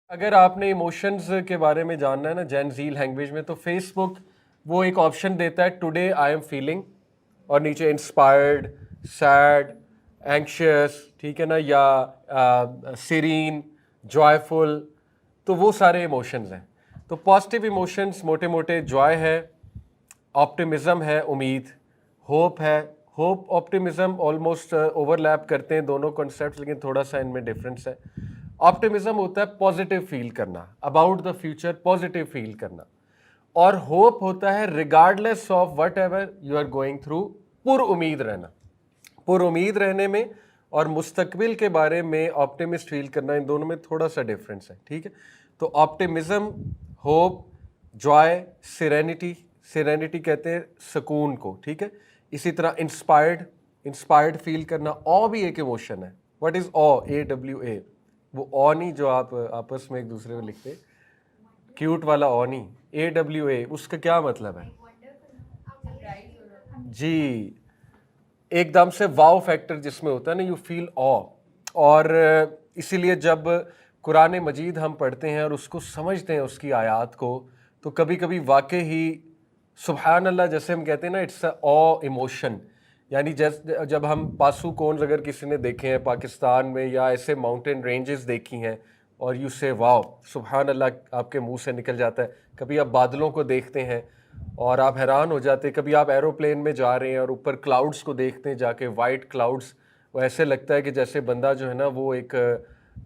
اگر آپ نے ایموشنز کے بارے میں جاننا ہے نا جین زی لینگویج میں، تو فیس بک وہ ایک آپشن دیتا ہے ٹوڈے آئی ایم فیلنگ، اور نیچے انسپائرڈ، سیڈ، اینکشیس، ٹھیک ہے نا، یا سیرین، جوائےفل، تو وہ سارے ایموشنز ہیں. تو پازیٹیو ایموشنز موٹے موٹے جوائے ہے، آپٹیمزم ہے، امید، ہوپ ہے. ہوپ آپٹیمزم آلموسٹ اوور لیپ کرتے ہیں دونوں کنسیپٹس، لیکن تھوڑا سا ان میں ڈفرینس ہے. آپٹیمزم ہوتا ہے پازیٹیو فیل کرنا، about the future positive feel کرنا، اور ہوپ ہوتا ہے regardless of whatever you are going through, پر امید رہنا. پر امید رہنے میں اور مستقبل کے بارے میں آپٹیمسٹ فیل کرنا، ان دونوں میں تھوڑا سا ڈفرینس ہے. ٹھیک ہے، تو optimism, hope, joy, serenity, serenity کہتے ہیں سکون کو. ٹھیک ہے، اسی طرح انسپائرڈ فیل کرنا. او بھی ایک ایموشن ہے. What is O? AWA. وہ او نہیں جو آپ آپس میں ایک دوسرے کو لکھتے، کیوٹ والا او نہیں، AWA. اس کا کیا مطلب ہے؟ جی، ایک دم سے واو فیکٹر جس میں ہوتا ہے نا، یو فیل او. اور اسی لیے جب قرآن مجید ہم پڑھتے ہیں اور اس کو سمجھتے ہیں، اس کی آیات کو، تو کبھی کبھی واقع ہی سبحان اللہ جیسے ہم کہتے ہیں نا، اٹس اے او ایموشن. یعنی جب ہم پاسو کونز اگر کسی نے دیکھے ہیں پاکستان میں، یا ایسے ماؤنٹین رینجز دیکھی ہیں، اور یو سے واو سبحان اللہ آپ کے منہ سے نکل جاتا ہے. کبھی آپ بادلوں کو دیکھتے ہیں اور آپ حیران ہو جاتے ہیں. کبھی آپ ایروپلین میں جا رہے ہیں اور اوپر کلاؤڈز کو دیکھتے ہیں جا کے، وائٹ کلاؤڈز، وہ ایسے لگتا ہے کہ جیسے بندہ جو ہے نا وہ ایک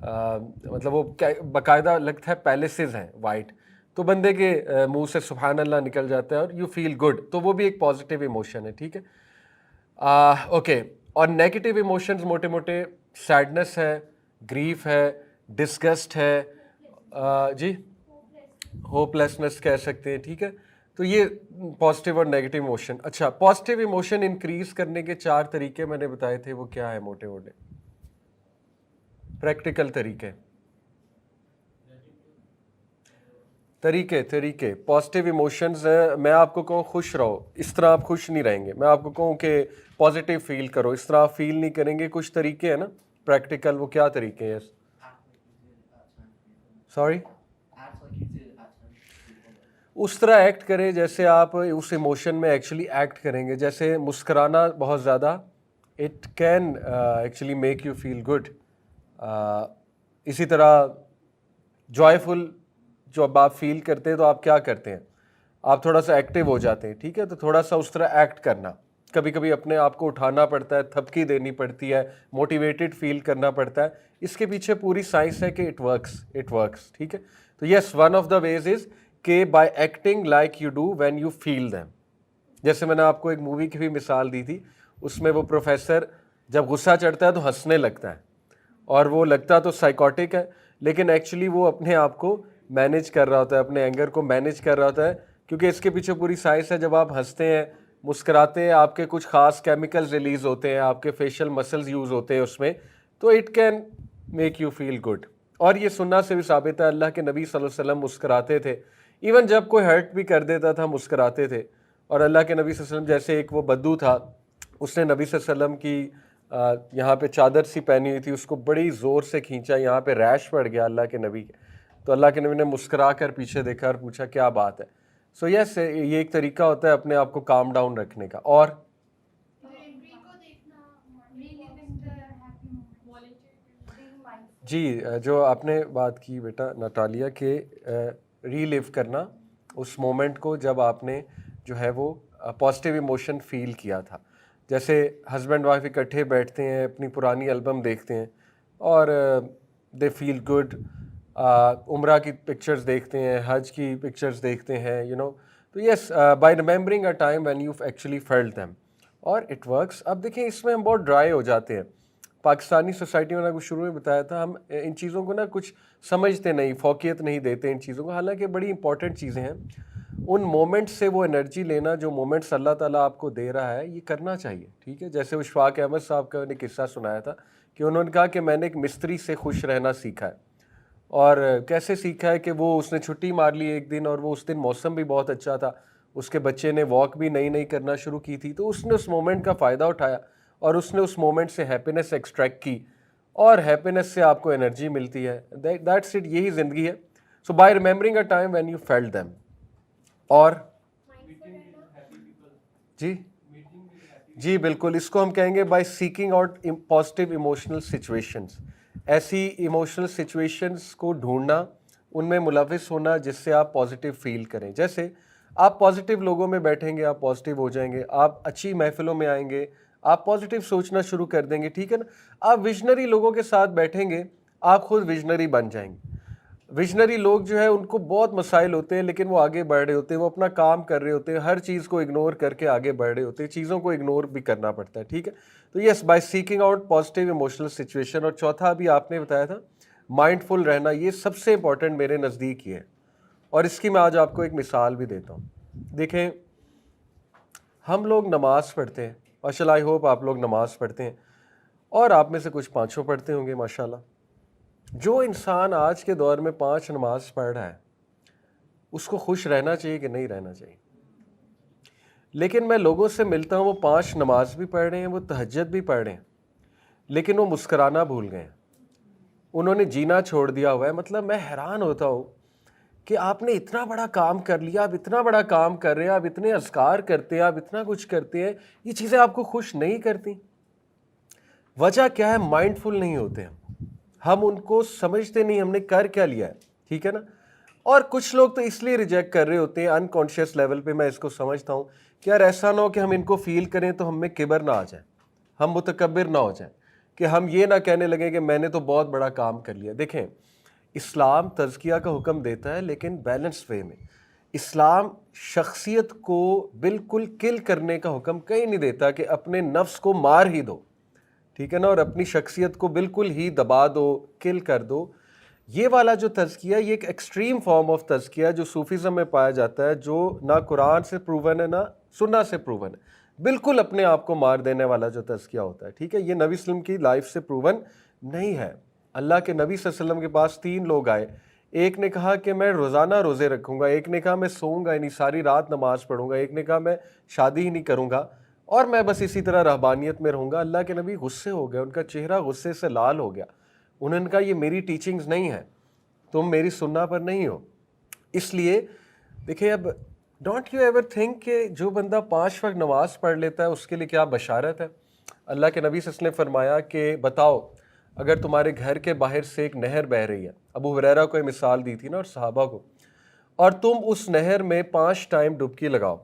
مطلب وہ باقاعدہ لگتا ہے پیلسز ہیں وائٹ، تو بندے کے منہ سے سبحان اللہ نکل جاتا ہے اور یو فیل گڈ. تو وہ بھی ایک پازیٹیو ایموشن ہے. ٹھیک ہے، اوکے. اور نیگیٹو ایموشنز موٹے موٹے سیڈنس ہے، گریف ہے، ڈسگسٹ ہے، جی ہوپ لیسنس کہہ سکتے ہیں. ٹھیک ہے، تو یہ پازیٹیو اور نیگیٹو ایموشن. اچھا، پازیٹیو ایموشن انکریز کرنے کے 4 طریقے میں نے بتائے تھے، وہ کیا ہے موٹے موٹے پریکٹیکل طریقے پازیٹیو ایموشنز. میں آپ کو کہوں خوش رہو، اس طرح آپ خوش نہیں رہیں گے. میں آپ کو کہوں کہ پازیٹیو فیل کرو، اس طرح آپ فیل نہیں کریں گے. کچھ طریقے ہیں نا پریکٹیکل، وہ کیا طریقے ہیں؟ سوری، اس طرح ایکٹ کریں جیسے آپ اس ایموشن میں ایکچولی ایکٹ کریں گے. جیسے مسکرانا بہت زیادہ، it can actually make you feel good. اسی طرح جوائےفل جب آپ فیل کرتے ہیں تو آپ کیا کرتے ہیں؟ آپ تھوڑا سا ایکٹیو ہو جاتے ہیں. ٹھیک ہے، تو تھوڑا سا اس طرح ایکٹ کرنا. کبھی کبھی اپنے آپ کو اٹھانا پڑتا ہے، تھپکی دینی پڑتی ہے، موٹیویٹڈ فیل کرنا پڑتا ہے. اس کے پیچھے پوری سائنس ہے کہ اٹ ورکس. ٹھیک ہے، تو یس، one of the ways is کہ by acting like you do when you feel them. جیسے میں نے آپ کو ایک مووی کی بھی مثال دی تھی، اس میں وہ پروفیسر جب غصہ چڑھتا ہے تو ہنسنے لگتا ہے، اور وہ لگتا تو سائیکوٹک ہے، لیکن ایکچولی وہ اپنے آپ کو مینیج کر رہا ہوتا ہے، اپنے اینگر کو مینیج کر رہا ہوتا ہے، کیونکہ اس کے پیچھے پوری سائنس ہے. جب آپ ہنستے ہیں، مسکراتے ہیں، آپ کے کچھ خاص کیمیکلز ریلیز ہوتے ہیں، آپ کے فیشل مسلز یوز ہوتے ہیں اس میں، تو it can make you feel good. اور یہ سننا سے بھی ثابت ہے، اللہ کے نبی صلی اللہ علیہ وسلم مسکراتے تھے. ایون جب کوئی ہرٹ بھی کر دیتا تھا مسکراتے تھے. اور اللہ کے نبی صلی اللہ علیہ وسلم، جیسے ایک وہ بدو تھا، اس نے نبی صلی اللہ علیہ وسلم کی یہاں پہ چادر سی پہنی ہوئی تھی، اس کو بڑی زور سے کھینچا، یہاں پہ ریش پڑ گیا اللہ کے نبی کے. تو اللہ کے نبی نے مسکرا کر پیچھے دیکھا اور پوچھا کیا بات ہے. سو یس، یہ ایک طریقہ ہوتا ہے اپنے آپ کو کام ڈاؤن رکھنے کا. اور جی، جو آپ نے بات کی بیٹا نٹالیہ، کہ ری لیو کرنا اس مومنٹ کو جب آپ نے جو ہے وہ پازیٹیو ایموشن فیل کیا تھا. جیسے ہسبینڈ وائف اکٹھے بیٹھتے ہیں، اپنی پرانی البم دیکھتے ہیں اور دے فیل گڈ. عمرہ کی پکچرز دیکھتے ہیں، حج کی پکچرز دیکھتے ہیں، تو yes, by remembering a time when you actually felt them, اور اٹ ورکس. اب دیکھیں اس میں ہم بہت ڈرائی ہو جاتے ہیں. پاکستانی سوسائٹی میں، نے کچھ شروع میں بتایا تھا، ہم ان چیزوں کو نا کچھ سمجھتے نہیں، فوقیت نہیں دیتے ان چیزوں کو، حالانکہ بڑی امپورٹنٹ چیزیں ہیں. ان مومنٹس سے وہ انرجی لینا جو مومنٹس اللہ تعالیٰ آپ کو دے رہا ہے، یہ کرنا چاہیے. ٹھیک ہے، جیسے وہ اشفاق احمد صاحب کا نے قصہ سنایا تھا کہ انہوں نے کہا کہ میں نے ایک مستری سے خوش رہنا سیکھا ہے. اور کیسے سیکھا ہے کہ اس نے چھٹی مار لی ایک دن، اور وہ اس دن موسم بھی بہت اچھا تھا، اس کے بچے نے واک بھی نئی کرنا شروع کی تھی، تو اس نے اس مومنٹ کا فائدہ اٹھایا اور اس نے اس مومنٹ سے ہیپینس ایکسٹریکٹ کی. اور ہیپینس سے آپ کو انرجی ملتی ہے. دیٹس اٹ, یہی زندگی ہے. So by remembering a time when you felt them. اور جی جی بالکل, اس کو ہم کہیں گے by seeking out positive emotional situations. ایسی ایموشنل سچویشنس کو ڈھونڈنا, ان میں ملوث ہونا جس سے آپ پازیٹیو فیل کریں. جیسے آپ پازیٹیو لوگوں میں بیٹھیں گے, آپ پازیٹیو ہو جائیں گے. آپ اچھی محفلوں میں آئیں گے, آپ پازیٹیو سوچنا شروع کر دیں گے, ٹھیک ہے نا. آپ ویژنری لوگوں کے ساتھ بیٹھیں گے, آپ خود ویژنری بن جائیں گے. ویژنری لوگ جو ہے ان کو بہت مسائل ہوتے ہیں لیکن وہ آگے بڑھ رہے ہوتے ہیں, وہ اپنا کام کر رہے ہوتے ہیں, ہر چیز کو اگنور کر کے آگے بڑھ رہے ہوتے ہیں, چیزوں کو اگنور بھی کرنا پڑتا ہے, ٹھیک ہے. تو yes, by seeking out positive emotional situation. اور چوتھا بھی آپ نے بتایا تھا مائنڈ فل رہنا, یہ سب سے امپورٹنٹ میرے نزدیک یہ ہے. اور اس کی میں آج آپ کو ایک مثال بھی دیتا ہوں. دیکھیں, ہم لوگ نماز پڑھتے ہیں, ماشاء اللہ, آئی ہوپ آپ لوگ نماز پڑھتے ہیں, اور آپ میں سے کچھ پانچوں پڑھتے ہوں گے ماشاء اللہ. جو انسان آج کے دور میں 5 نماز پڑھ رہا ہے, اس کو خوش رہنا چاہیے کہ نہیں رہنا چاہیے؟ لیکن میں لوگوں سے ملتا ہوں, وہ 5 نماز بھی پڑھ رہے ہیں, وہ تہجد بھی پڑھ رہے ہیں, لیکن وہ مسکرانا بھول گئے ہیں, انہوں نے جینا چھوڑ دیا ہوا ہے. مطلب میں حیران ہوتا ہوں کہ آپ نے اتنا بڑا کام کر لیا, آپ اتنا بڑا کام کر رہے ہیں, آپ اتنے اذکار کرتے ہیں, آپ اتنا کچھ کرتے ہیں, یہ چیزیں آپ کو خوش نہیں کرتی. وجہ کیا ہے؟ مائنڈ فل نہیں ہوتے ہم ان کو سمجھتے نہیں ہم نے کر کیا لیا ہے, ٹھیک ہے نا. اور کچھ لوگ تو اس لیے ریجیکٹ کر رہے ہوتے ہیں انکانشیس لیول پہ, میں اس کو سمجھتا ہوں کہ یار ایسا نہ ہو کہ ہم ان کو فیل کریں تو ہم میں کبر نہ آ جائے, ہم متکبر نہ ہو جائیں, کہ ہم یہ نہ کہنے لگیں کہ میں نے تو بہت بڑا کام کر لیا. دیکھیں, اسلام تزکیہ کا حکم دیتا ہے لیکن بیلنس وے میں. اسلام شخصیت کو بالکل کل کرنے کا حکم کہیں نہیں دیتا کہ اپنے نفس کو مار ہی دو, ٹھیک ہے نا, اور اپنی شخصیت کو بالکل ہی دبا دو, کل کر دو. یہ والا جو تزکیہ, یہ ایک ایکسٹریم فارم آف تزکیہ جو صوفیزم میں پایا جاتا ہے, جو نہ قرآن سے پروون ہے نہ سنہ سے پروون ہے. بالکل اپنے آپ کو مار دینے والا جو تزکیہ ہوتا ہے, ٹھیک ہے, یہ نبی صلی اللہ علیہ وسلم کی لائف سے پروون نہیں ہے. اللہ کے نبی صلی اللہ علیہ وسلم کے پاس 3 لوگ آئے, ایک نے کہا کہ میں روزانہ روزے رکھوں گا, ایک نے کہا میں سوؤں گا, یعنی ساری رات نماز پڑھوں گا, ایک نے کہا میں شادی ہی نہیں کروں گا اور میں بس اسی طرح رہبانیت میں رہوں گا. اللہ کے نبی غصے ہو گئے, ان کا چہرہ غصے سے لال ہو گیا. انہوں نے کہا یہ میری ٹیچنگز نہیں ہے, تم میری سننا پر نہیں ہو. اس لیے دیکھیں, اب ڈونٹ یو ایور تھنک کہ جو بندہ 5 وقت نماز پڑھ لیتا ہے اس کے لیے کیا بشارت ہے. اللہ کے نبی صلی اللہ علیہ وسلم نے فرمایا کہ بتاؤ اگر تمہارے گھر کے باہر سے ایک نہر بہہ رہی ہے, ابو ہریرہ کو یہ مثال دی تھی نا اور صحابہ کو, اور تم اس نہر میں 5 ٹائم ڈبکی لگاؤ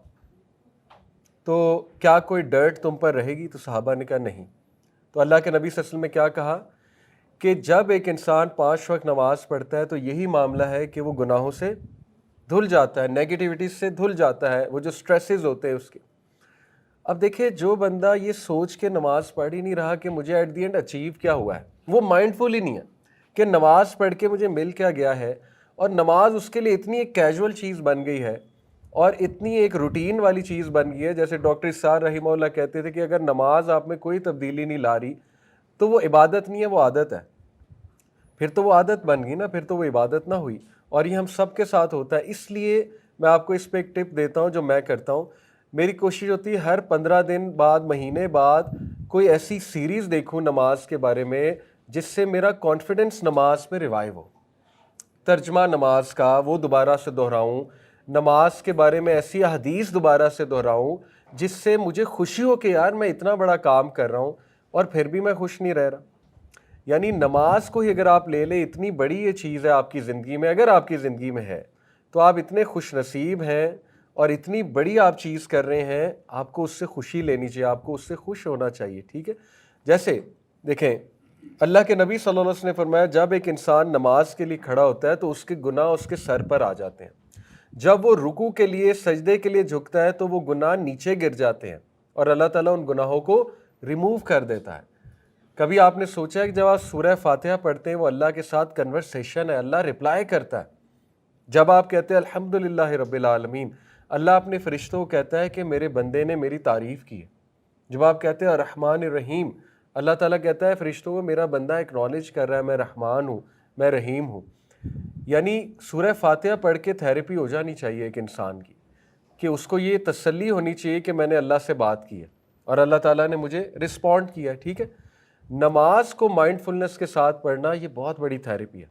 تو کیا کوئی ڈرٹ تم پر رہے گی؟ تو صحابہ نے کہا نہیں. تو اللہ کے نبی صلی اللہ علیہ وسلم نے کیا کہا کہ جب ایک انسان 5 وقت نماز پڑھتا ہے تو یہی معاملہ ہے کہ وہ گناہوں سے دھل جاتا ہے, نیگیٹیوٹی سے دھل جاتا ہے, وہ جو سٹریسز ہوتے ہیں اس کے. اب دیکھیں, جو بندہ یہ سوچ کے نماز پڑھ ہی نہیں رہا کہ مجھے ایٹ دی اینڈ اچیو کیا ہوا ہے, وہ مائنڈ فل ہی نہیں ہے کہ نماز پڑھ کے مجھے مل کیا گیا ہے, اور نماز اس کے لیے اتنی ایک کیجول چیز بن گئی ہے اور اتنی ایک روٹین والی چیز بن گئی ہے. جیسے ڈاکٹر اسار رحمہ اللہ کہتے تھے کہ اگر نماز آپ میں کوئی تبدیلی نہیں لا رہی تو وہ عبادت نہیں ہے, وہ عادت ہے. پھر تو وہ عادت بن گئی نا, پھر تو وہ عبادت نہ ہوئی. اور یہ ہم سب کے ساتھ ہوتا ہے. اس لیے میں آپ کو اس پہ ایک ٹپ دیتا ہوں جو میں کرتا ہوں. میری کوشش ہوتی ہے ہر 15 دن بعد, مہینے بعد کوئی ایسی سیریز دیکھوں نماز کے بارے میں جس سے میرا کانفیڈنس نماز پہ ریوائیو ہو. ترجمہ نماز کا وہ دوبارہ سے دہراؤں, نماز کے بارے میں ایسی احادیث دوبارہ سے دہراؤں جس سے مجھے خوشی ہو کہ یار میں اتنا بڑا کام کر رہا ہوں اور پھر بھی میں خوش نہیں رہ رہا. یعنی نماز کو ہی اگر آپ لے لیں, اتنی بڑی یہ چیز ہے آپ کی زندگی میں, اگر آپ کی زندگی میں ہے تو آپ اتنے خوش نصیب ہیں اور اتنی بڑی آپ چیز کر رہے ہیں, آپ کو اس سے خوشی لینی چاہیے, آپ کو اس سے خوش ہونا چاہیے, ٹھیک ہے. جیسے دیکھیں, اللہ کے نبی صلی اللہ علیہ وسلم نے فرمایا جب ایک انسان نماز کے لیے کھڑا ہوتا ہے تو اس کے گناہ اس کے سر پر آ جاتے ہیں. جب وہ رکوع کے لیے, سجدے کے لیے جھکتا ہے تو وہ گناہ نیچے گر جاتے ہیں اور اللہ تعالیٰ ان گناہوں کو ریموو کر دیتا ہے. کبھی آپ نے سوچا ہے کہ جب آپ سورہ فاتحہ پڑھتے ہیں وہ اللہ کے ساتھ کنورسیشن ہے, اللہ رپلائی کرتا ہے. جب آپ کہتے ہیں الحمدللہ رب العالمین, اللہ اپنے فرشتوں کو کہتا ہے کہ میرے بندے نے میری تعریف کی ہے. جب آپ کہتے ہیں الرحمن الرحیم, اللہ تعالیٰ کہتا ہے فرشتوں کو میرا بندہ ایکنالج کر رہا ہے, میں رحمان ہوں, میں رحیم ہوں. یعنی سورہ فاتحہ پڑھ کے تھیراپی ہو جانی چاہیے ایک انسان کی, کہ اس کو یہ تسلی ہونی چاہیے کہ میں نے اللہ سے بات کی ہے اور اللہ تعالیٰ نے مجھے رسپونڈ کیا ہے, ٹھیک ہے. نماز کو مائنڈفلنس کے ساتھ پڑھنا یہ بہت بڑی تھیراپی ہے،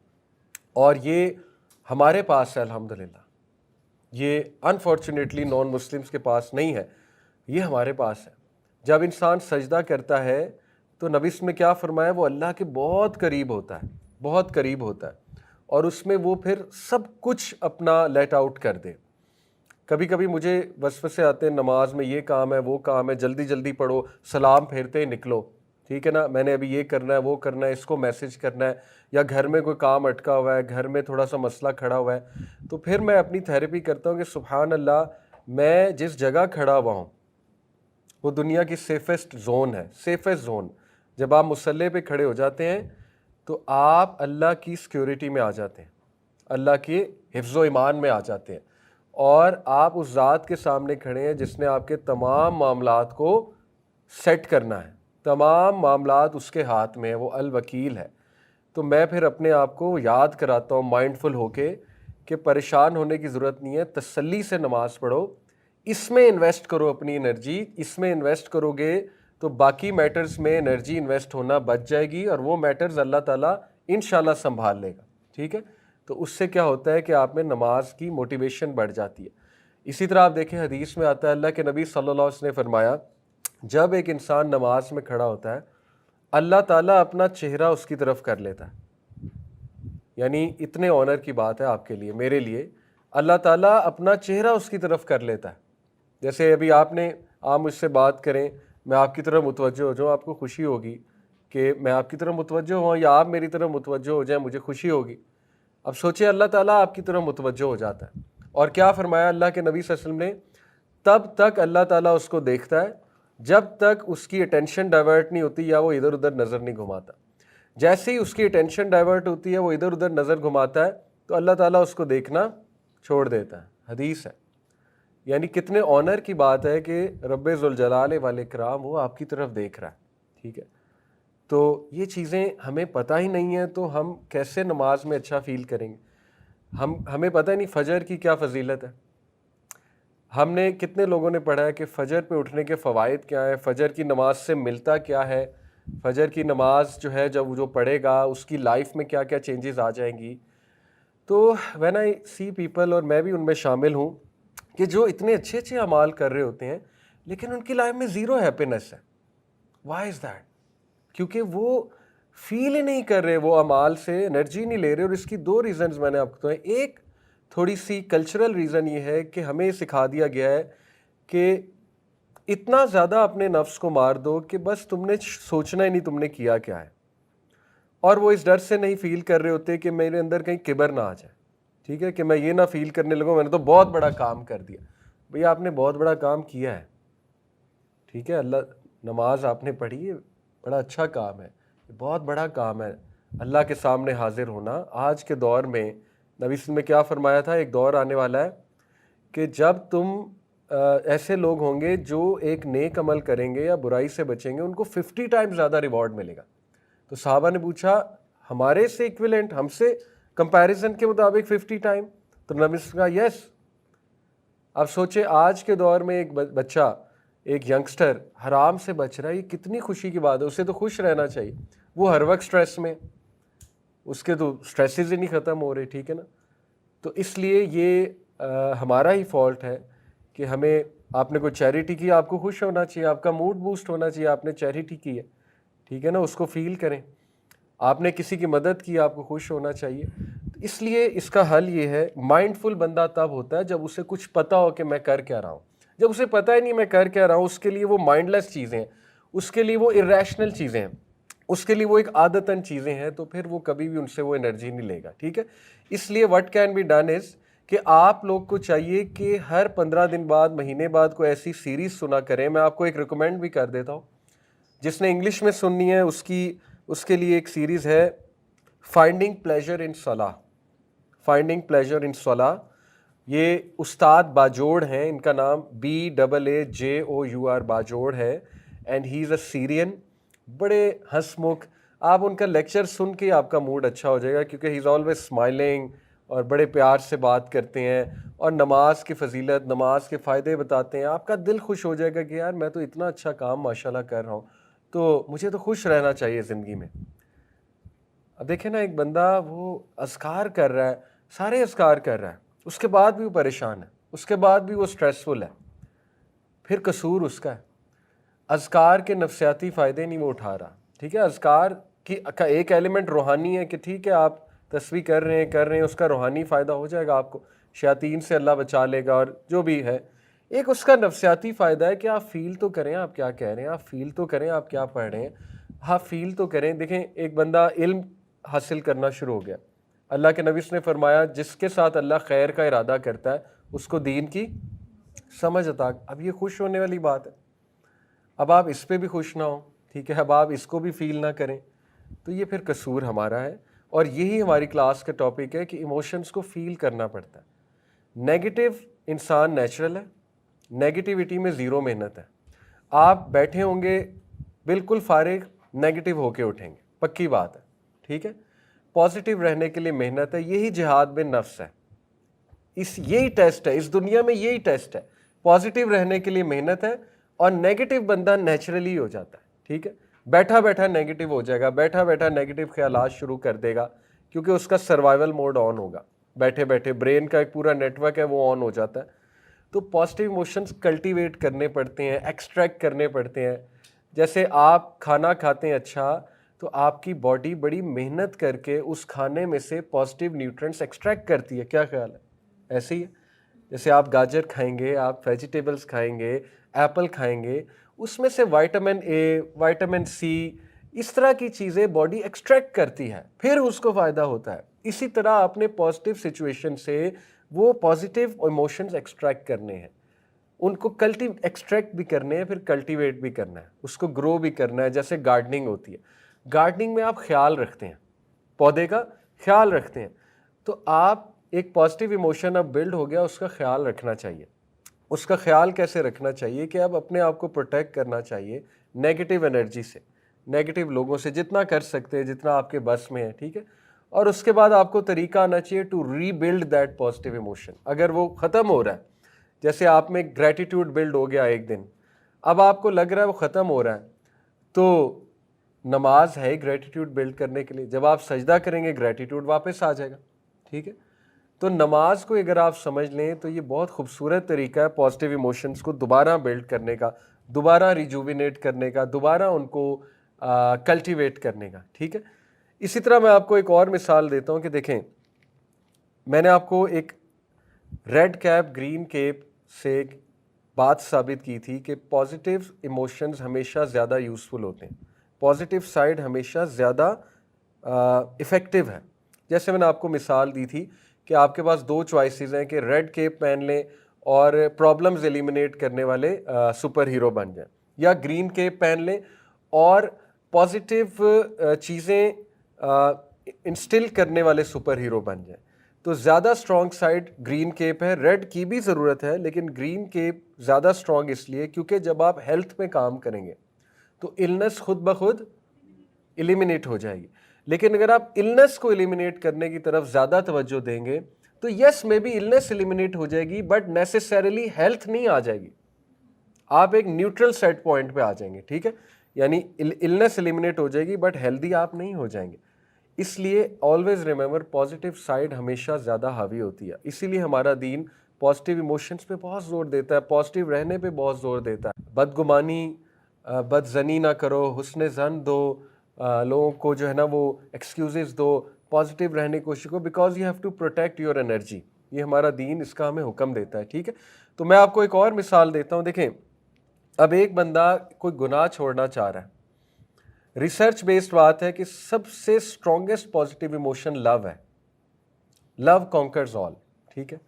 اور یہ ہمارے پاس ہے الحمدللہ. یہ انفارچونیٹلی نان مسلمس کے پاس نہیں ہے، یہ ہمارے پاس ہے. جب انسان سجدہ کرتا ہے تو نبی نے کیا فرمایا؟ وہ اللہ کے بہت قریب ہوتا ہے، بہت قریب ہوتا ہے، اور اس میں وہ پھر سب کچھ اپنا لیٹ آؤٹ کر دے. کبھی کبھی مجھے وسوسے آتے ہیں، نماز میں یہ کام ہے وہ کام ہے، جلدی جلدی پڑھو، سلام پھیرتے ہی نکلو، ٹھیک ہے نا، میں نے ابھی یہ کرنا ہے وہ کرنا ہے، اس کو میسج کرنا ہے، یا گھر میں کوئی کام اٹکا ہوا ہے، گھر میں تھوڑا سا مسئلہ کھڑا ہوا ہے. تو پھر میں اپنی تھیراپی کرتا ہوں کہ سبحان اللہ، میں جس جگہ کھڑا ہوا ہوں وہ دنیا کی سیفسٹ زون ہے، سیفسٹ زون. جب آپ مصلی پہ کھڑے ہو جاتے ہیں تو آپ اللہ کی سیکیورٹی میں آ جاتے ہیں، اللہ کے حفظ و ایمان میں آ جاتے ہیں، اور آپ اس ذات کے سامنے کھڑے ہیں جس نے آپ کے تمام معاملات کو سیٹ کرنا ہے. تمام معاملات اس کے ہاتھ میں ہے، وہ الوکیل ہے. تو میں پھر اپنے آپ کو یاد کراتا ہوں مائنڈفل ہو کے کہ پریشان ہونے کی ضرورت نہیں ہے، تسلی سے نماز پڑھو، اس میں انویسٹ کرو اپنی انرجی. اس میں انویسٹ کرو گے تو باقی میٹرز میں انرجی انویسٹ ہونا بچ جائے گی، اور وہ میٹرز اللہ تعالیٰ انشاءاللہ سنبھال لے گا. ٹھیک ہے، تو اس سے کیا ہوتا ہے کہ آپ میں نماز کی موٹیویشن بڑھ جاتی ہے. اسی طرح آپ دیکھیں حدیث میں آتا ہے، اللہ کے نبی صلی اللہ علیہ وسلم نے فرمایا جب ایک انسان نماز میں کھڑا ہوتا ہے اللہ تعالیٰ اپنا چہرہ اس کی طرف کر لیتا ہے. یعنی اتنے آنر کی بات ہے آپ کے لیے، میرے لیے، اللہ تعالیٰ اپنا چہرہ اس کی طرف کر لیتا ہے. جیسے ابھی آپ مجھ سے بات کریں، میں آپ کی طرف متوجہ ہو جاؤں، آپ کو خوشی ہوگی کہ میں آپ کی طرف متوجہ ہوں، یا آپ میری طرف متوجہ ہو جائیں، مجھے خوشی ہوگی. اب سوچیں اللہ تعالیٰ آپ کی طرف متوجہ ہو جاتا ہے، اور کیا فرمایا اللہ کے نبی صلی اللہ علیہ وسلم نے؟ تب تک اللہ تعالیٰ اس کو دیکھتا ہے جب تک اس کی اٹینشن ڈائیورٹ نہیں ہوتی یا وہ ادھر ادھر نظر نہیں گھماتا. جیسے ہی اس کی اٹینشن ڈائیورٹ ہوتی ہے، وہ ادھر ادھر نظر گھماتا ہے، تو اللہ تعالیٰ اس کو دیکھنا چھوڑ دیتا ہے. حدیث ہے. یعنی کتنے آنر کی بات ہے کہ رب ذوالجلال والاکرام وہ آپ کی طرف دیکھ رہا ہے. ٹھیک ہے، تو یہ چیزیں ہمیں پتہ ہی نہیں ہیں، تو ہم کیسے نماز میں اچھا فیل کریں گے؟ ہمیں پتہ ہی نہیں فجر کی کیا فضیلت ہے. ہم نے کتنے لوگوں نے پڑھا ہے کہ فجر پہ اٹھنے کے فوائد کیا ہیں، فجر کی نماز سے ملتا کیا ہے، فجر کی نماز جو ہے جب جو پڑھے گا اس کی لائف میں کیا کیا چینجز آ جائیں گی. تو وین آئی سی پیپل، اور میں بھی ان میں شامل ہوں، کہ جو اتنے اچھے اچھے اعمال کر رہے ہوتے ہیں لیکن ان کی لائف میں زیرو ہیپینس ہے. Why is that? کیونکہ وہ فیل ہی نہیں کر رہے، وہ اعمال سے انرجی نہیں لے رہے. اور اس کی دو ریزنز میں نے آپ کو بتائے. ایک تھوڑی سی کلچرل ریزن یہ ہے کہ ہمیں سکھا دیا گیا ہے کہ اتنا زیادہ اپنے نفس کو مار دو کہ بس تم نے سوچنا ہی نہیں تم نے کیا کیا ہے. اور وہ اس ڈر سے نہیں فیل کر رہے ہوتے کہ میرے اندر کہیں کبر نہ آ جائے. ٹھیک ہے، کہ میں یہ نہ فیل کرنے لگوں میں نے تو بہت بڑا کام کر دیا. بھئی آپ نے بہت بڑا کام کیا ہے، ٹھیک ہے، اللہ نماز آپ نے پڑھی ہے، بڑا اچھا کام ہے، بہت بڑا کام ہے اللہ کے سامنے حاضر ہونا. آج کے دور میں نبی صلی اللہ علیہ وسلم نے کیا فرمایا تھا؟ ایک دور آنے والا ہے کہ جب تم ایسے لوگ ہوں گے جو ایک نیک عمل کریں گے یا برائی سے بچیں گے، ان کو 50 ٹائم زیادہ ریوارڈ ملے گا. تو صحابہ نے پوچھا ہمارے سے ایکویلنٹ، ہم سے کمپیریزن کے مطابق 50 ٹائم؟ تو نبی نے کہا یس. اب سوچے آج کے دور میں ایک بچہ، ایک ینگسٹر حرام سے بچ رہا ہے، یہ کتنی خوشی کی بات ہے. اسے تو خوش رہنا چاہیے، وہ ہر وقت سٹریس میں، اس کے تو سٹریسز ہی نہیں ختم ہو رہے. ٹھیک ہے نا. تو اس لیے یہ ہمارا ہی فالٹ ہے کہ ہمیں، آپ نے کوئی چیریٹی کی، آپ کو خوش ہونا چاہیے، آپ کا موڈ بوسٹ ہونا چاہیے، آپ نے چیریٹی کی ہے. ٹھیک ہے نا، اس کو فیل کریں. آپ نے کسی کی مدد کی، آپ کو خوش ہونا چاہیے. اس لیے اس کا حل یہ ہے، مائنڈفل بندہ تب ہوتا ہے جب اسے کچھ پتہ ہو کہ میں کر کیا رہا ہوں. جب اسے پتہ ہی نہیں میں کر کیا رہا ہوں، اس کے لیے وہ مائنڈ لیس چیزیں ہیں، اس کے لیے وہ irrational چیزیں ہیں، اس کے لیے وہ ایک عادتاً چیزیں ہیں، تو پھر وہ کبھی بھی ان سے وہ انرجی نہیں لے گا. ٹھیک ہے، اس لیے what can be done is کہ آپ لوگ کو چاہیے کہ ہر 15 دن بعد، مہینے بعد کوئی ایسی سیریز سنا کریں. میں آپ کو ایک ریکمینڈ بھی کر دیتا ہوں، جس نے انگلش میں سننی ہے اس کے لیے ایک سیریز ہے فائنڈنگ پلیجر ان صلاح. فائنڈنگ پلیجر ان صلاح، یہ استاد باجوڑ ہیں، ان کا نام BAAJOUR باجوڑ ہے، اینڈ ہی از اے سیرین. بڑے ہنس مکھ، آپ ان کا لیکچر سن کے آپ کا موڈ اچھا ہو جائے گا، کیونکہ ہی از آلویز اسمائلنگ اور بڑے پیار سے بات کرتے ہیں، اور نماز کی فضیلت، نماز کے فائدے بتاتے ہیں. آپ کا دل خوش ہو جائے گا کہ یار میں تو اتنا اچھا کام ماشاءاللہ کر رہا ہوں. تو مجھے تو خوش رہنا چاہیے زندگی میں. اب دیکھیں نا، ایک بندہ وہ اذکار کر رہا ہے، سارے اذکار کر رہا ہے، اس کے بعد بھی وہ پریشان ہے، اس کے بعد بھی وہ اسٹریسفل ہے، پھر قصور اس کا ہے. اذکار کے نفسیاتی فائدے نہیں وہ اٹھا رہا. ٹھیک ہے، اذکار کی کا ایک ایلیمنٹ روحانی ہے کہ ٹھیک ہے آپ تسبیح کر رہے ہیں، اس کا روحانی فائدہ ہو جائے گا، آپ کو شیاطین سے اللہ بچا لے گا اور جو بھی ہے. ایک اس کا نفسیاتی فائدہ ہے کہ آپ فیل تو کریں آپ کیا کہہ رہے ہیں، آپ فیل تو کریں آپ کیا پڑھ رہے ہیں، آپ فیل تو کریں. دیکھیں ایک بندہ علم حاصل کرنا شروع ہو گیا، اللہ کے نبی نے فرمایا جس کے ساتھ اللہ خیر کا ارادہ کرتا ہے اس کو دین کی سمجھ عطا. اب یہ خوش ہونے والی بات ہے. اب آپ اس پہ بھی خوش نہ ہوں، ٹھیک ہے، اب آپ اس کو بھی فیل نہ کریں، تو یہ پھر قصور ہمارا ہے. اور یہی ہماری کلاس کا ٹاپک ہے کہ ایموشنز کو فیل کرنا پڑتا ہے. نیگیٹو انسان نیچرل ہے، نیگیٹیوٹی میں زیرو محنت ہے. آپ بیٹھے ہوں گے بالکل فارغ، نیگیٹو ہو کے اٹھیں گے، پکی بات ہے. ٹھیک ہے، پازیٹیو رہنے کے لیے محنت ہے. یہی جہاد بن نفس ہے، یہی ٹیسٹ ہے اس دنیا میں، یہی ٹیسٹ ہے. پازیٹیو رہنے کے لیے محنت ہے اور نیگیٹو بندہ نیچرلی ہو جاتا ہے. ٹھیک ہے، بیٹھا بیٹھا نیگیٹو ہو جائے گا، بیٹھا بیٹھا نیگیٹو خیالات شروع کر دے گا، کیونکہ اس کا سروائیول موڈ آن ہوگا. بیٹھے بیٹھے برین کا ایک پورا نیٹ ورک ہے وہ آن ہو جاتا ہے. تو پازیٹیو ایموشنز کلٹیویٹ کرنے پڑتے ہیں، ایکسٹریکٹ کرنے پڑتے ہیں. جیسے آپ کھانا کھاتے ہیں اچھا، تو آپ کی باڈی بڑی محنت کر کے اس کھانے میں سے پازیٹیو نیوٹرینٹس ایکسٹریکٹ کرتی ہے. کیا خیال ہے؟ ایسے ہی ہے. جیسے آپ گاجر کھائیں گے، آپ ویجیٹیبلس کھائیں گے، ایپل کھائیں گے، اس میں سے وائٹامن اے، وائٹامن سی، اس طرح کی چیزیں باڈی ایکسٹریکٹ کرتی ہے، پھر اس کو فائدہ ہوتا ہے. اسی طرح اپنے پازیٹیو سچویشن سے وہ پازیٹیو ایموشنز ایکسٹریکٹ کرنے ہیں، ان کو ایکسٹریکٹ بھی کرنے ہیں، پھر کلٹیویٹ بھی کرنا ہے، اس کو گرو بھی کرنا ہے. جیسے گارڈننگ ہوتی ہے، گارڈننگ میں آپ خیال رکھتے ہیں، پودے کا خیال رکھتے ہیں، تو آپ ایک پازیٹیو ایموشن اب بلڈ ہو گیا، اس کا خیال رکھنا چاہیے. اس کا خیال کیسے رکھنا چاہیے کہ اب اپنے آپ کو پروٹیکٹ کرنا چاہیے نیگیٹیو انرجی سے، نیگیٹیو لوگوں سے، جتنا کر سکتے ہیں، جتنا آپ کے بس میں ہے. ٹھیک ہے، اور اس کے بعد آپ کو طریقہ آنا چاہیے to rebuild that positive emotion. اگر وہ ختم ہو رہا ہے، جیسے آپ میں گریٹیٹیوڈ بلڈ ہو گیا ایک دن، اب آپ کو لگ رہا ہے وہ ختم ہو رہا ہے، تو نماز ہے گریٹیٹیوڈ بلڈ کرنے کے لیے. جب آپ سجدہ کریں گے گریٹیٹیوڈ واپس آ جائے گا. ٹھیک ہے، تو نماز کو اگر آپ سمجھ لیں تو یہ بہت خوبصورت طریقہ ہے پازیٹیو ایموشنز کو دوبارہ بلڈ کرنے کا، دوبارہ ریجووینیٹ کرنے کا، دوبارہ ان کو کلٹیویٹ کرنے کا. ٹھیک ہے، اسی طرح میں آپ کو ایک اور مثال دیتا ہوں کہ دیکھیں، میں نے آپ کو ایک ریڈ کیپ گرین کیپ سے ایک بات ثابت کی تھی کہ پازیٹیو ایموشنز ہمیشہ زیادہ یوزفل ہوتے ہیں، پازیٹیو سائڈ ہمیشہ زیادہ افیکٹو ہے. جیسے میں نے آپ کو مثال دی تھی کہ آپ کے پاس دو چوائسیز ہیں کہ ریڈ کیپ پہن لیں اور پرابلمز ایلیمینیٹ کرنے والے سپر ہیرو بن جائیں، یا گرین کیپ پہن لیں اور پازیٹیو چیزیں انسٹل کرنے والے سپر ہیرو بن جائیں. تو زیادہ اسٹرانگ سائڈ گرین کیپ ہے. ریڈ کی بھی ضرورت ہے، لیکن گرین کیپ زیادہ اسٹرانگ اس لیے کیونکہ جب آپ ہیلتھ پہ کام کریں گے تو النس خود بخود ایلیمینیٹ ہو جائے گی. لیکن اگر آپ النس کو ایلیمینیٹ کرنے کی طرف زیادہ توجہ دیں گے تو یس میں بھی النس ایلیمینیٹ ہو جائے گی، بٹ نیسیسریلی ہیلتھ نہیں آ جائے گی. آپ ایک نیوٹرل سیٹ پوائنٹ پہ آ جائیں گے. ٹھیک ہے، یعنی النس ایلیمینیٹ ہو جائے گی بٹ ہیلدی آپ نہیں ہو جائیں گے. اس لیے آلویز ریمبر پازیٹیو سائڈ ہمیشہ زیادہ حاوی ہوتی ہے. اسی لیے ہمارا دین پازیٹیو ایموشنز پہ بہت زور دیتا ہے، پازیٹیو رہنے پہ بہت زور دیتا ہے. بدگمانی، بد زنی نہ کرو، حسن زن دو، لوگوں کو جو ہے نا وہ ایکسکیوزز دو، پازیٹیو رہنے کی کوشش کرو، because you have to protect your energy. یہ ہمارا دین اس کا ہمیں حکم دیتا ہے. ٹھیک ہے، تو میں آپ کو ایک اور مثال دیتا ہوں. دیکھیں، اب ایک بندہ کوئی گناہ چھوڑنا چاہ رہا ہے. ریسرچ بیسڈ بات ہے کہ سب سے اسٹرانگیسٹ پازیٹیو ایموشن لو ہے. لو کانکرز آل. ٹھیک ہے،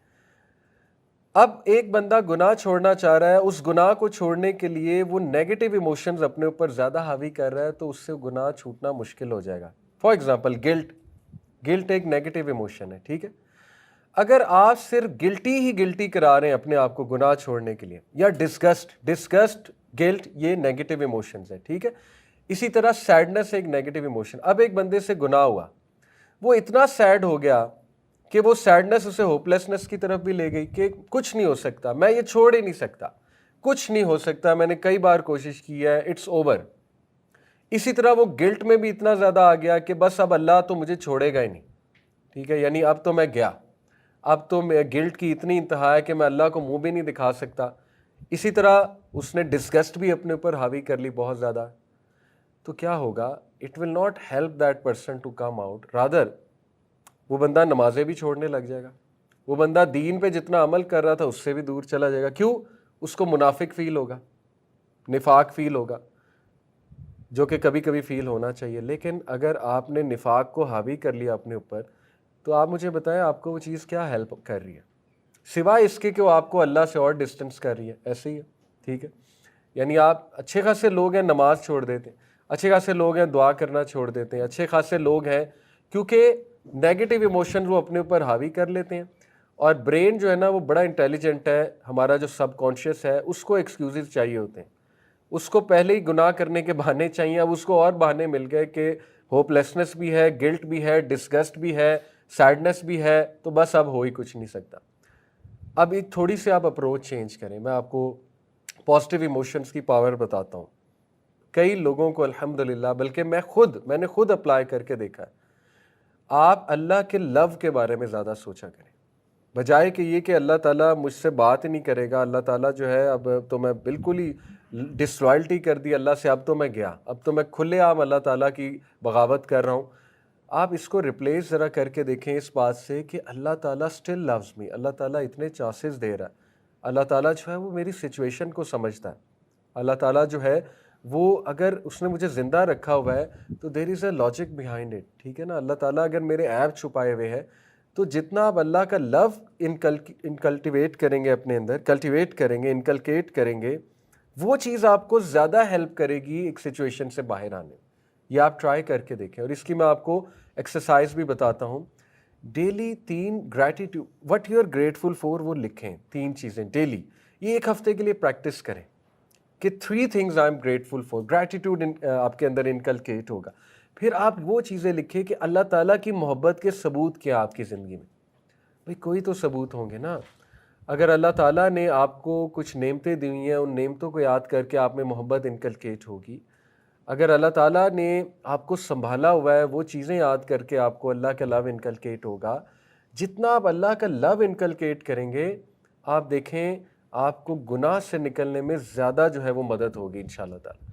اب ایک بندہ گناہ چھوڑنا چاہ رہا ہے، اس گناہ کو چھوڑنے کے لیے وہ نیگیٹو ایموشنز اپنے اوپر زیادہ حاوی کر رہا ہے، تو اس سے گناہ چھوٹنا مشکل ہو جائے گا. فار ایگزامپل گلٹ ایک نیگیٹو ایموشن ہے. ٹھیک ہے، اگر آپ صرف گلٹی کرا رہے ہیں اپنے آپ کو گناہ چھوڑنے کے لیے، یا ڈسگسٹ گلٹ، یہ نیگیٹو ایموشنز ہے. ٹھیک ہے، اسی طرح سیڈنس ایک نیگیٹو ایموشن. اب ایک بندے سے گناہ ہوا، وہ اتنا سیڈ ہو گیا کہ وہ سیڈنس اسے ہوپلیسنس کی طرف بھی لے گئی کہ کچھ نہیں ہو سکتا، میں یہ چھوڑ ہی نہیں سکتا، کچھ نہیں ہو سکتا، میں نے کئی بار کوشش کی ہے، اٹس اوور. اسی طرح وہ گلٹ میں بھی اتنا زیادہ آ گیا کہ بس اب اللہ تو مجھے چھوڑے گا ہی نہیں، ٹھیک ہے، یعنی اب تو میں گیا، اب تو میں گلٹ کی اتنی انتہا ہے کہ میں اللہ کو منہ بھی نہیں دکھا سکتا. اسی طرح اس نے ڈسگسٹ بھی اپنے اوپر حاوی کر لی بہت زیادہ. تو کیا ہوگا؟ It will not help that person to come out, rather وہ بندہ نمازیں بھی چھوڑنے لگ جائے گا، وہ بندہ دین پہ جتنا عمل کر رہا تھا اس سے بھی دور چلا جائے گا. کیوں؟ اس کو منافق فیل ہوگا، نفاق فیل ہوگا، جو کہ کبھی کبھی فیل ہونا چاہیے. لیکن اگر آپ نے نفاق کو حاوی کر لیا اپنے اوپر، تو آپ مجھے بتائیں آپ کو وہ چیز کیا ہیلپ کر رہی ہے سوائے اس کے کہ وہ آپ کو اللہ سے اور ڈسٹنس کر رہی ہے. ایسے ہی ہے، ٹھیک ہے. یعنی آپ اچھے خاصے لوگ ہیں نماز چھوڑ دیتے ہیں، اچھے خاصے لوگ ہیں دعا کرنا چھوڑ دیتے ہیں، اچھے خاصے لوگ ہیں کیونکہ نیگیٹو ایموشن وہ اپنے اوپر حاوی کر لیتے ہیں. اور برین جو ہے نا وہ بڑا انٹیلیجنٹ ہے، ہمارا جو سب کانشیس ہے اس کو ایکسکیوزز چاہیے ہوتے ہیں، اس کو پہلے ہی گناہ کرنے کے بہانے چاہیے. اب اس کو اور بہانے مل گئے کہ ہوپ لیسنس بھی ہے، گلٹ بھی ہے، ڈسگسٹ بھی ہے، سیڈنس بھی ہے، تو بس اب ہو ہی کچھ نہیں سکتا. اب ایک تھوڑی سی آپ اپروچ چینج کریں. میں آپ کو پازیٹیو ایموشنس کی پاور بتاتا ہوں. کئی لوگوں کو الحمدللہ، بلکہ میں نے خود اپلائی کر کے دیکھا ہے، آپ اللہ کے لو کے بارے میں زیادہ سوچا کریں، بجائے کہ یہ کہ اللہ تعالیٰ مجھ سے بات ہی نہیں کرے گا، اللہ تعالیٰ جو ہے اب تو میں بالکل ہی ڈسلوائلٹی کر دی اللہ سے، اب تو میں گیا، اب تو میں کھلے عام اللہ تعالیٰ کی بغاوت کر رہا ہوں. آپ اس کو ریپلیس ذرا کر کے دیکھیں اس بات سے کہ اللہ تعالیٰ اسٹل لوز می، اللہ تعالیٰ اتنے چانسز دے رہا ہے، اللہ تعالیٰ جو ہے وہ میری سچویشن کو سمجھتا ہے، اللہ تعالیٰ جو ہے وہ اگر اس نے مجھے زندہ رکھا ہوا ہے تو دیر از اے لاجک بیہائنڈ اٹ، ٹھیک ہے نا. اللہ تعالیٰ اگر میرے عیب چھپائے ہوئے ہے تو جتنا آپ اللہ کا لو انکلٹیویٹ کریں گے اپنے اندر، کلٹیویٹ کریں گے، انکلکیٹ کریں گے، وہ چیز آپ کو زیادہ ہیلپ کرے گی ایک سچویشن سے باہر آنے. یہ آپ ٹرائی کر کے دیکھیں. اور اس کی میں آپ کو ایکسرسائز بھی بتاتا ہوں. Daily 3 gratitude, what you are grateful for, وہ لکھیں 3 چیزیں ڈیلی. یہ ایک ہفتے کے لیے پریکٹس کریں کہ 3 things I am grateful for. Gratitude آپ کے اندر انکلکیٹ ہوگا. پھر آپ وہ چیزیں لکھیں کہ اللہ تعالیٰ کی محبت کے ثبوت کیا آپ کی زندگی میں. بھئی کوئی تو ثبوت ہوں گے نا. اگر اللہ تعالیٰ نے آپ کو کچھ نعمتیں دی ہیں، ان نعمتوں کو یاد کر کے آپ میں محبت انکلکیٹ ہوگی. اگر اللہ تعالیٰ نے آپ کو سنبھالا ہوا ہے، وہ چیزیں یاد کر کے آپ کو اللہ کا لو انکلکیٹ ہوگا. جتنا آپ اللہ کا لو انکلکیٹ کریں گے، آپ دیکھیں آپ کو گناہ سے نکلنے میں زیادہ جو ہے وہ مدد ہوگی انشاءاللہ تعالیٰ.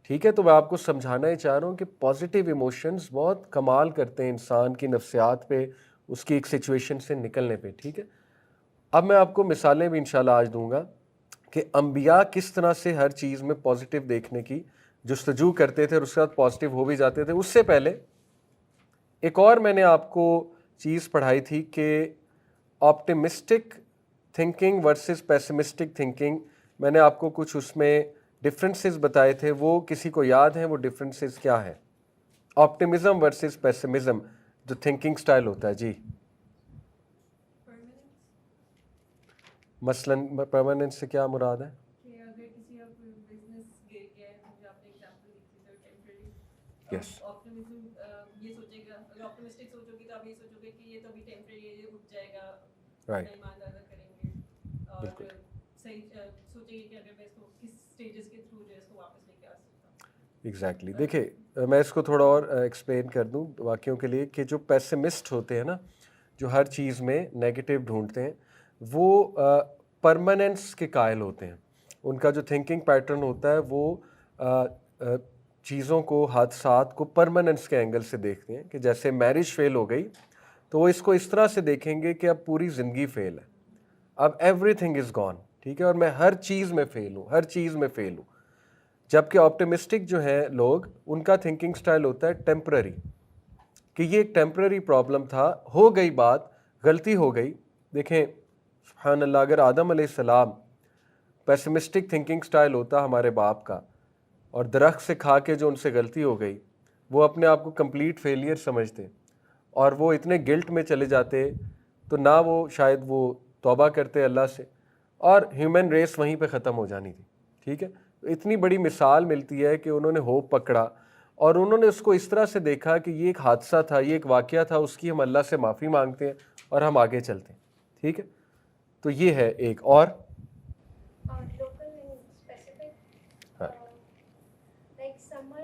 ٹھیک ہے. تو میں آپ کو سمجھانا ہی چاہ رہا ہوں کہ پازیٹیو ایموشنز بہت کمال کرتے ہیں انسان کی نفسیات پہ، اس کی ایک سچویشن سے نکلنے پہ. ٹھیک ہے. اب میں آپ کو مثالیں بھی انشاءاللہ آج دوں گا کہ انبیاء کس طرح سے ہر چیز میں پازیٹیو دیکھنے کی جستجو کرتے تھے اور اس کے بعد پازیٹیو ہو بھی جاتے تھے. اس سے پہلے ایک اور میں نے آپ کو چیز پڑھائی تھی کہ optimistic thinking versus pessimistic thinking. میں نے آپ کو کچھ اس میں ڈفرینسز بتائے تھے، وہ کسی کو یاد ہیں وہ ڈفرینسز کیا ہے؟ آپٹیمزم ورسز پیسمزم جو تھنکنگ سٹائل ہوتا ہے. جی مثلاً پرماننٹ سے کیا مراد ہے؟ کہ اگر کسی آپ بزنس گر گیا ہے، جو آپ نے ایگزامپل دی تھی، تو ٹیمپرری. یس آپٹیمزم یہ سوچے گا، اگر آپٹیمسٹک سوچو گے تو آپ یہ سوچو گے کہ یہ تو بھی ٹیمپرری ہے، یہ اٹھ جائے گا، اپنا ایمان زیادہ کریں گے. اور بالکل صحیح سوچیں گے کہ اگر میں اس کو کس اسٹیجز کے تھرو جو ہے اس کو واپس لے کے آ سکتا ہوں. ایگزیکٹلی. دیکھیں میں اس کو تھوڑا اور ایکسپلین کر دوں واقعوں کے لیے کہ جو پیسمسٹ ہوتے ہیں نا، جو ہر چیز میں نیگیٹو ڈھونڈتے ہیں، وہ پرماننس کے قائل ہوتے ہیں. ان کا جو تھنکنگ پیٹرن ہوتا ہے وہ چیزوں کو، حادثات کو پرماننس کے اینگل سے دیکھتے ہیں. کہ جیسے میرج فیل ہو گئی تو وہ اس کو اس طرح سے دیکھیں گے کہ اب پوری زندگی فیل ہے، اب ایوری تھنگ از گون، ٹھیک ہے، اور میں ہر چیز میں فیل ہوں، ہر چیز میں فیل ہوں. جبکہ آپٹیمسٹک جو ہیں لوگ، ان کا تھنکنگ سٹائل ہوتا ہے ٹیمپرری، کہ یہ ایک ٹیمپرری پرابلم تھا، ہو گئی بات، غلطی ہو گئی. دیکھیں سبحان اللہ، اگر آدم علیہ السلام پیسمسٹک تھنکنگ سٹائل ہوتا ہمارے باپ کا، اور درخت سے کھا کے جو ان سے غلطی ہو گئی، وہ اپنے آپ کو کمپلیٹ فیلئر سمجھتے اور وہ اتنے گلٹ میں چلے جاتے، تو نہ وہ شاید وہ توبہ کرتے اللہ سے، اور ہیومن ریس وہیں پہ ختم ہو جانی تھی. ٹھیک ہے. اتنی بڑی مثال ملتی ہے کہ انہوں نے ہوپ پکڑا اور انہوں نے اس کو اس طرح سے دیکھا کہ یہ ایک حادثہ تھا، یہ ایک واقعہ تھا، اس کی ہم اللہ سے معافی مانگتے ہیں اور ہم آگے چلتے ہیں. ٹھیک ہے. تو یہ ہے ایک اور لوکل اسپیسیفک لائک سمن